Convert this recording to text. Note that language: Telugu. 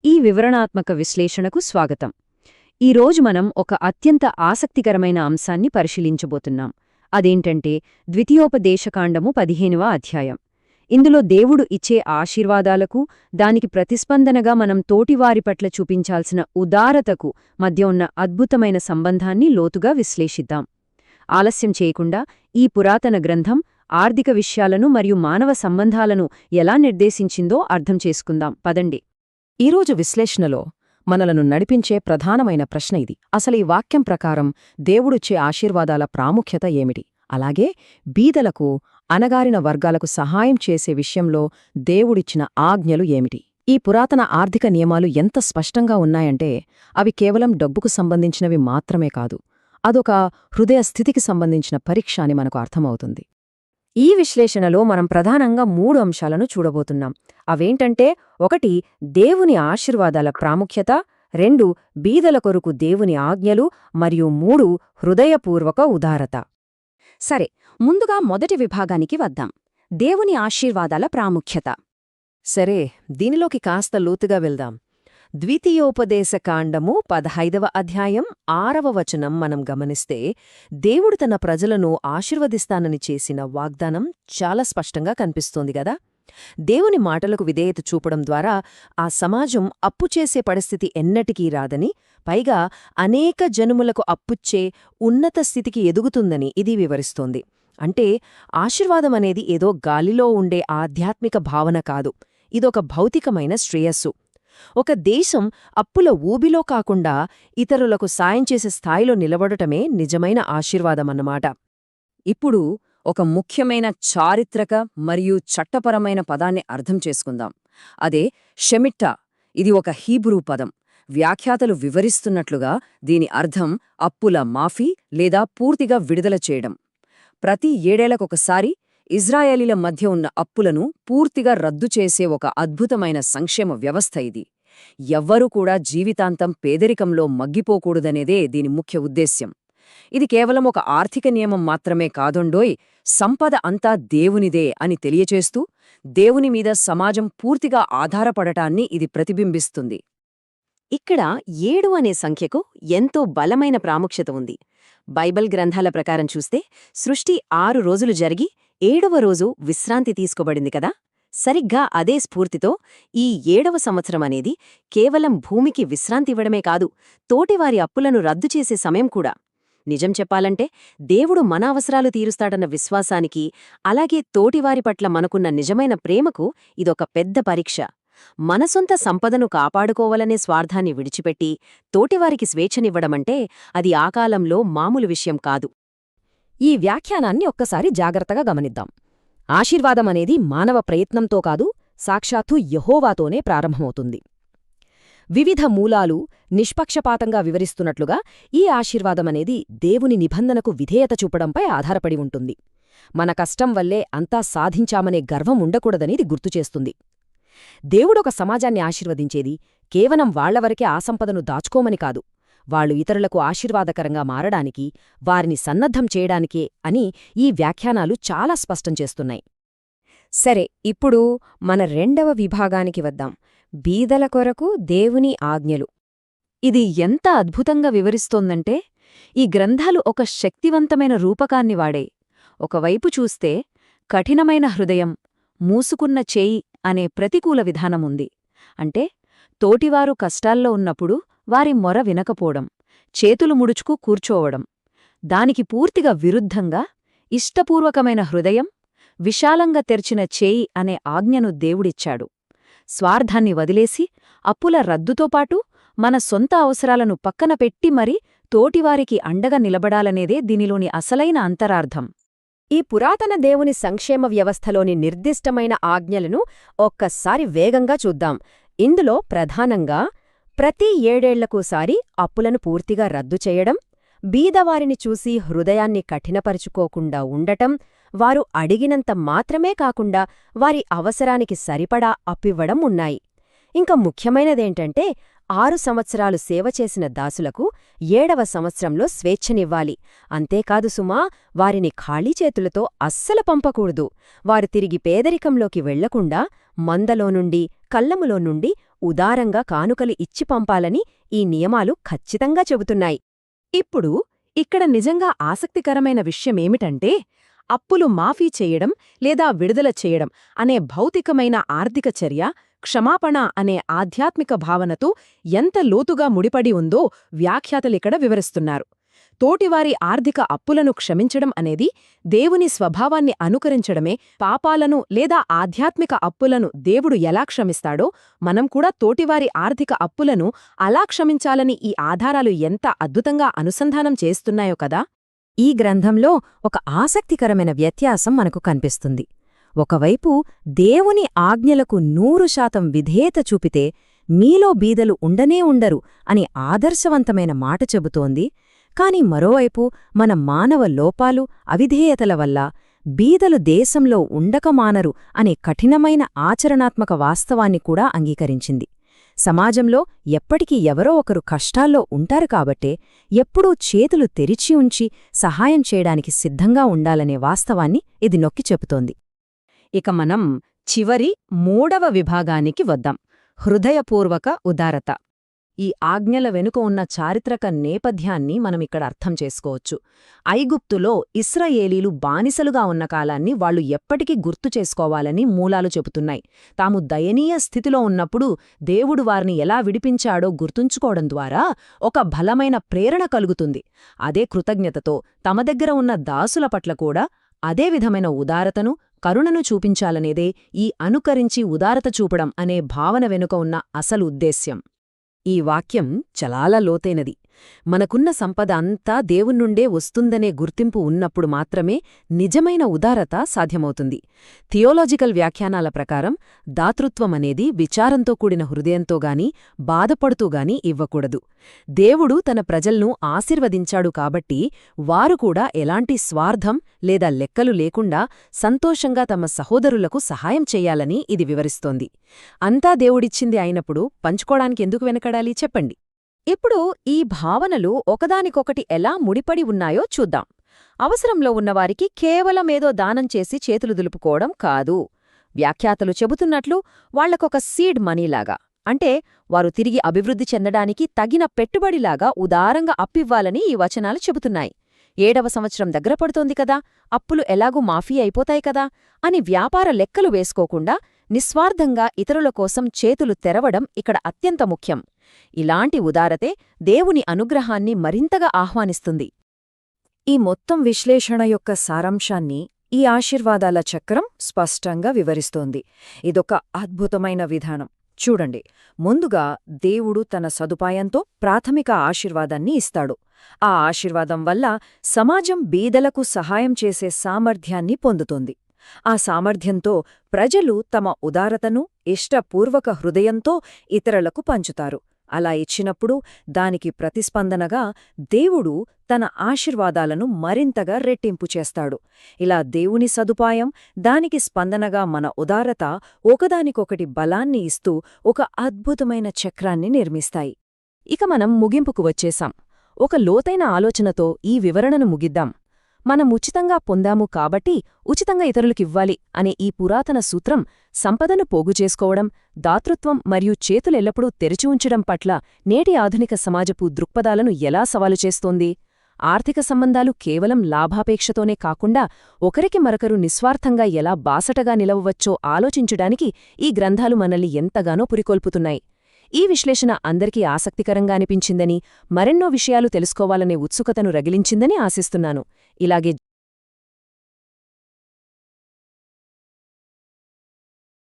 ఈ వివరణాత్మక విశ్లేషణకు స్వాగతం. ఈరోజు మనం ఒక అత్యంత ఆసక్తికరమైన అంశాన్ని పరిశీలించబోతున్నాం. అదేంటంటే ద్వితీయోపదేశకాండము 15వ అధ్యాయం. ఇందులో దేవుడు ఇచ్చే ఆశీర్వాదాలకు, దానికి ప్రతిస్పందనగా మనం తోటివారి పట్ల చూపించాల్సిన ఉదారతకు మధ్య ఉన్న అద్భుతమైన సంబంధాన్ని లోతుగా విశ్లేషిద్దాం. ఆలస్యం చేయకుండా ఈ పురాతన గ్రంథం ఆర్థిక విషయాలను మరియు మానవ సంబంధాలను ఎలా నిర్దేశించిందో అర్థం చేసుకుందాం. పదండి. ఈరోజు విశ్లేషణలో మనలను నడిపించే ప్రధానమైన ప్రశ్న ఇది. అసలు ఈ వాక్యం ప్రకారం దేవుడిచ్చే ఆశీర్వాదాల ప్రాముఖ్యత ఏమిటి? అలాగే బీదలకు, అణగారిన వర్గాలకు సహాయం చేసే విషయంలో దేవుడిచ్చిన ఆజ్ఞలు ఏమిటి? ఈ పురాతన ఆర్థిక నియమాలు ఎంత స్పష్టంగా ఉన్నాయంటే అవి కేవలం డబ్బుకు సంబంధించినవి మాత్రమే కాదు, అదొక హృదయ స్థితికి సంబంధించిన పరీక్ష అని మనకు అర్థమవుతుంది. ఈ విశ్లేషణలో మనం ప్రధానంగా 3 అంశాలను చూడబోతున్నాం. అవేంటంటే 1 దేవుని ఆశీర్వాదాల ప్రాముఖ్యత, 2 బీదల కొరకు దేవుని ఆజ్ఞలు మరియు 3 హృదయపూర్వక ఉదారత. సరే, ముందుగా మొదటి విభాగానికి వద్దాం. దేవుని ఆశీర్వాదాల ప్రాముఖ్యత. సరే, దీనిలోకి కాస్త లోతుగా వెళ్దాం. ద్వితీయోపదేశకాండము 15వ అధ్యాయం 6వ వచనం మనం గమనిస్తే దేవుడు తన ప్రజలను ఆశీర్వదిస్తానని చేసిన వాగ్దానం చాలా స్పష్టంగా కనిపిస్తోంది గదా. దేవుని మాటలకు విధేయత చూపడం ద్వారా ఆ సమాజం అప్పుచేసే పరిస్థితి ఎన్నటికీ రాదని, పైగా అనేక జనుములకు అప్పుచ్చే ఉన్నత స్థితికి ఎదుగుతుందని ఇది వివరిస్తోంది. అంటే ఆశీర్వాదమనేది ఏదో గాలిలో ఉండే ఆధ్యాత్మిక భావన కాదు, ఇదొక భౌతికమైన శ్రేయస్సు. ఒక దేశం అప్పుల ఊబిలో కాకుండా ఇతరులకు సాయం చేసే స్థాయిలో నిలబడటమే నిజమైన ఆశీర్వాదమన్నమాట. ఇప్పుడు ఒక ముఖ్యమైన చారిత్రక మరియు చట్టపరమైన పదాన్ని అర్థం చేసుకుందాం. అదే షెమిట్టా. ఇది ఒక హీబ్రూ పదం. వ్యాఖ్యాతలు వివరిస్తున్నట్లుగా దీని అర్థం అప్పుల మాఫీ లేదా పూర్తిగా విడుదల చేయడం. ప్రతి 7 ఏళ్లకొకసారి ఇజ్రాయేలీల మధ్య ఉన్న అప్పులను పూర్తిగా రద్దు చేసే ఒక అద్భుతమైన సంక్షేమ వ్యవస్థ ఇది. ఎవ్వరూ కూడా జీవితాంతం పేదరికంలో మగ్గిపోకూడదనేదే దీని ముఖ్య ఉద్దేశ్యం. ఇది కేవలం ఒక ఆర్థిక నియమం మాత్రమే కాదొండోయ్, సంపద అంతా దేవునిదే అని తెలియచేస్తూ దేవుని మీద సమాజం పూర్తిగా ఆధారపడటాన్ని ఇది ప్రతిబింబిస్తుంది. ఇక్కడ 7 అనే సంఖ్యకు ఎంతో బలమైన ప్రాముఖ్యత ఉంది. బైబిల్ గ్రంథాల ప్రకారం చూస్తే సృష్టి 6 రోజులు జరిగి 7వ రోజు విశ్రాంతి తీసుకోబడింది కదా. సరిగ్గా అదే స్ఫూర్తితో ఈ 7వ సంవత్సరం అనేది కేవలం భూమికి విశ్రాంతి ఇవ్వడమే కాదు, తోటివారి అప్పులను రద్దు చేసే సమయం కూడా. నిజం చెప్పాలంటే దేవుడు మన అవసరాలు తీరుస్తాడన్న విశ్వాసానికి, అలాగే తోటివారి పట్ల మనకున్న నిజమైన ప్రేమకు ఇదొక పెద్ద పరీక్ష. మన సొంత సంపదను కాపాడుకోవాలనే స్వార్థాన్ని విడిచిపెట్టి తోటివారికి స్వేచ్ఛనివ్వడమంటే అది ఆ కాలంలో మామూలు విషయం కాదు. ఈ వ్యాఖ్యానాన్ని ఒక్కసారి జాగ్రత్తగా గమనిద్దాం. ఆశీర్వాదమనేది మానవ ప్రయత్నంతో కాదు, సాక్షాత్తు యెహోవాతోనే ప్రారంభమవుతుంది. వివిధ మూలాలు నిష్పక్షపాతంగా వివరిస్తున్నట్లుగా ఈ ఆశీర్వాదమనేది దేవుని నిబంధనకు విధేయత చూపడంపై ఆధారపడి ఉంటుంది. మన కష్టం వల్లే అంతా సాధించామనే గర్వం ఉండకూడదని ఇది గుర్తుచేస్తుంది. దేవుడొక సమాజాన్ని ఆశీర్వదించేది కేవలం వాళ్లవరకే ఆ సంపదను దాచుకోమని కాదు, వాళ్లు ఇతరులకు ఆశీర్వాదకరంగా మారడానికి, వారిని సన్నద్ధం చేయడానికే అని ఈ వ్యాఖ్యానాలు చాలా స్పష్టం చేస్తున్నాయి. సరే, ఇప్పుడు మన 2వ విభాగానికి వద్దాం. బీదల కొరకు దేవుని ఆజ్ఞలు. ఇది ఎంత అద్భుతంగా వివరిస్తోందంటే ఈ గ్రంథాలు ఒక శక్తివంతమైన రూపకాన్ని వాడే. ఒకవైపు చూస్తే కఠినమైన హృదయం, మూసుకున్న చేయి అనే ప్రతికూల విధానముంది. అంటే తోటివారు కష్టాల్లో ఉన్నప్పుడు వారి మొర వినకపోవడం, చేతులు ముడుచుకు కూర్చోవడం. దానికి పూర్తిగా విరుద్ధంగా ఇష్టపూర్వకమైన హృదయం, విశాలంగా తెర్చిన చేయి అనే ఆజ్ఞను దేవుడిచ్చాడు. స్వార్థాన్ని వదిలేసి అప్పుల రద్దుతోపాటు మన సొంత అవసరాలను పక్కన పెట్టి మరీ తోటివారికి అండగా నిలబడాలనేదే దీనిలోని అసలైన అంతరార్థం. ఈ పురాతన దేవుని సంక్షేమ వ్యవస్థలోని నిర్దిష్టమైన ఆజ్ఞలను ఒక్కసారి వేగంగా చూద్దాం. ఇందులో ప్రధానంగా ప్రతి 7 ఏళ్లకోసారి అప్పులను పూర్తిగా రద్దు చేయడం, బీదవారిని చూసి హృదయాన్ని కఠినపరుచుకోకుండా ఉండటం, వారు అడిగినంత మాత్రమే కాకుండా వారి అవసరానికి సరిపడా అప్పివ్వడం ఉన్నాయి. ఇంకా ముఖ్యమైనదేంటంటే 6 సంవత్సరాలు సేవ చేసిన దాసులకు 7వ సంవత్సరంలో స్వేచ్ఛనివ్వాలి. అంతేకాదు సుమా, వారిని ఖాళీ చేతులతో అస్సలు పంపకూడదు. వారు తిరిగి పేదరికంలోకి వెళ్లకుండా మందలో నుండి, కళ్ళములో నుండి ఉదారంగా కానుకలు ఇచ్చి పంపాలని ఈ నియమాలు ఖచ్చితంగా చెబుతున్నాయి. ఇప్పుడు ఇక్కడ నిజంగా ఆసక్తికరమైన విషయమేమిటంటే, అప్పులు మాఫీ చేయడం లేదా విడుదల చేయడం అనే భౌతికమైన ఆర్థిక చర్య క్షమాపణ అనే ఆధ్యాత్మిక భావనతో ఎంత లోతుగా ముడిపడి ఉందో వ్యాఖ్యాతలిక్కడ వివరిస్తున్నారు. తోటివారి ఆర్థిక అప్పులను క్షమించడం అనేది దేవుని స్వభావాన్ని అనుకరించడమే. పాపాలను లేదా ఆధ్యాత్మిక అప్పులను దేవుడు ఎలా క్షమిస్తాడో మనం కూడా తోటివారి ఆర్థిక అప్పులను అలా క్షమించాలని ఈ ఆధారాలు ఎంత అద్భుతంగా అనుసంధానం చేస్తున్నాయో కదా. ఈ గ్రంథంలో ఒక ఆసక్తికరమైన వ్యత్యాసం మనకు కనిపిస్తుంది. ఒకవైపు దేవుని ఆజ్ఞలకు 100% విధేయత చూపితే మీలో బీదలు ఉండనే ఉండరు అని ఆదర్శవంతమైన మాట చెబుతోంది. కాని మరోవైపు మన మానవ లోపాలు, అవిధేయతల వల్ల బీదలు దేశంలో ఉండకమానరు అనే కఠినమైన ఆచరణాత్మక వాస్తవాన్ని కూడా అంగీకరించింది. సమాజంలో ఎప్పటికీ ఎవరో ఒకరు కష్టాల్లో ఉంటారు కాబట్టే ఎప్పుడూ చేతులు తెరిచి ఉంచి సహాయం చేయడానికి సిద్ధంగా ఉండాలనే వాస్తవాన్ని ఇది నొక్కి చెబుతోంది. ఇక మనం చివరి 3వ విభాగానికి వద్దాం. హృదయపూర్వక ఉదారత. ఈ ఆజ్ఞల వెనుక ఉన్న చారిత్రక నేపథ్యాన్ని మనమిక్కడ అర్థం చేసుకోవచ్చు. ఐగుప్తులో ఇశ్రాయేలీలు బానిసలుగా ఉన్న కాలాన్ని వాళ్లు ఎప్పటికీ గుర్తు చేసుకోవాలని మూలాలు చెబుతున్నాయి. తాము దయనీయ స్థితిలో ఉన్నప్పుడు దేవుడు వారిని ఎలా విడిపించాడో గుర్తుంచుకోవడం ద్వారా ఒక బలమైన ప్రేరణ కలుగుతుంది. అదే కృతజ్ఞతతో తమ దగ్గర ఉన్న దాసుల పట్ల కూడా అదే విధమైన ఉదారతను, కరుణను చూపించాలనేదే ఈ అనుకరించి ఉదారత చూపడం అనే భావన వెనుక ఉన్న అసలు ఉద్దేశ్యం. ఈ వాక్యం చాలా లోతైనది. మనకున్న సంపద అంతా దేవుణ్ణుండే వస్తుందనే గుర్తింపు ఉన్నప్పుడు మాత్రమే నిజమైన ఉదారత సాధ్యమవుతుంది. థియోలాజికల్ వ్యాఖ్యానాల ప్రకారం దాతృత్వమనేది విచారంతో కూడిన హృదయంతోగాని బాధపడుతూగాని ఇవ్వకూడదు. దేవుడు తన ప్రజల్ను ఆశీర్వదించాడు కాబట్టి వారు కూడా ఎలాంటి స్వార్థం లేదా లెక్కలు లేకుండా సంతోషంగా తమ సహోదరులకు సహాయం చెయ్యాలని ఇది వివరిస్తోంది. అంతా దేవుడిచ్చింది అయినప్పుడు పంచుకోవడానికి ఎందుకు వెనకడాలి చెప్పండి. ఇప్పుడు ఈ భావనలు ఒకదానికొకటి ఎలా ముడిపడి ఉన్నాయో చూద్దాం. అవసరంలో ఉన్నవారికి కేవలమేదో దానం చేసి చేతులు దులుపుకోవడం కాదు. వ్యాఖ్యాతలు చెబుతున్నట్లు వాళ్లకొక సీడ్ మనీలాగా, అంటే వారు తిరిగి అభివృద్ధి చెందడానికి తగిన పెట్టుబడిలాగా ఉదారంగా అప్పివ్వాలని ఈ వచనాలు చెబుతున్నాయి. 7వ సంవత్సరం దగ్గర పడుతోంది కదా, అప్పులు ఎలాగూ మాఫీ అయిపోతాయి కదా అని వ్యాపార లెక్కలు వేసుకోకుండా నిస్వార్థంగా ఇతరుల కోసం చేతులు తెరవడం ఇక్కడ అత్యంత ముఖ్యం. ఇలాంటి ఉదారతే దేవుని అనుగ్రహాన్ని మరింతగా ఆహ్వానిస్తుంది. ఈ మొత్తం విశ్లేషణ యొక్క సారాంశాన్ని ఈ ఆశీర్వాదాల చక్రం స్పష్టంగా వివరిస్తోంది. ఇదొక అద్భుతమైన విధానం. చూడండి, ముందుగా దేవుడు తన సదుపాయంతో ప్రాథమిక ఆశీర్వాదాన్ని ఇస్తాడు. ఆ ఆశీర్వాదం వల్ల సమాజం బీదలకు సహాయం చేసే సామర్థ్యాన్ని పొందుతుంది. ఆ సామర్థ్యంతో ప్రజలు తమ ఉదారతను ఇష్టపూర్వక హృదయంతో ఇతరులకు పంచుతారు. అలా ఇచ్చినప్పుడు దానికి ప్రతిస్పందనగా దేవుడు తన ఆశీర్వాదాలను మరింతగా రెట్టింపు చేస్తాడు. ఇలా దేవుని సదుపాయం, దానికి స్పందనగా మన ఉదారత ఒకదానికొకటి బలాన్ని ఇస్తూ ఒక అద్భుతమైన చక్రాన్ని నిర్మిస్తాయి. ఇక మనం ముగింపుకు వచ్చేశాం. ఒక లోతైన ఆలోచనతో ఈ వివరణను ముగిద్దాం. మనం ఉచితంగా పొందాము కాబట్టి ఉచితంగా ఇతరులకివ్వాలి అనే ఈ పురాతన సూత్రం సంపదను పోగుచేసుకోవడం, దాతృత్వం మరియు చేతులెల్లప్పుడూ తెరిచి ఉంచడం పట్ల నేటి ఆధునిక సమాజపు దృక్పథాలను ఎలా సవాలు చేస్తోంది? ఆర్థిక సంబంధాలు కేవలం లాభాపేక్షతోనే కాకుండా ఒకరికి మరొకరు నిస్వార్థంగా ఎలా బాసటగా నిలవవచ్చో ఆలోచించడానికి ఈ గ్రంథాలు మనల్ని ఎంతగానో పురికొల్పుతున్నాయి. ఈ విశ్లేషణ అందరికీ ఆసక్తికరంగా అనిపించిందని, మరెన్నో విషయాలు తెలుసుకోవాలనే ఉత్సుకతను రగిలించిందని ఆశిస్తున్నాను. ఇలాగే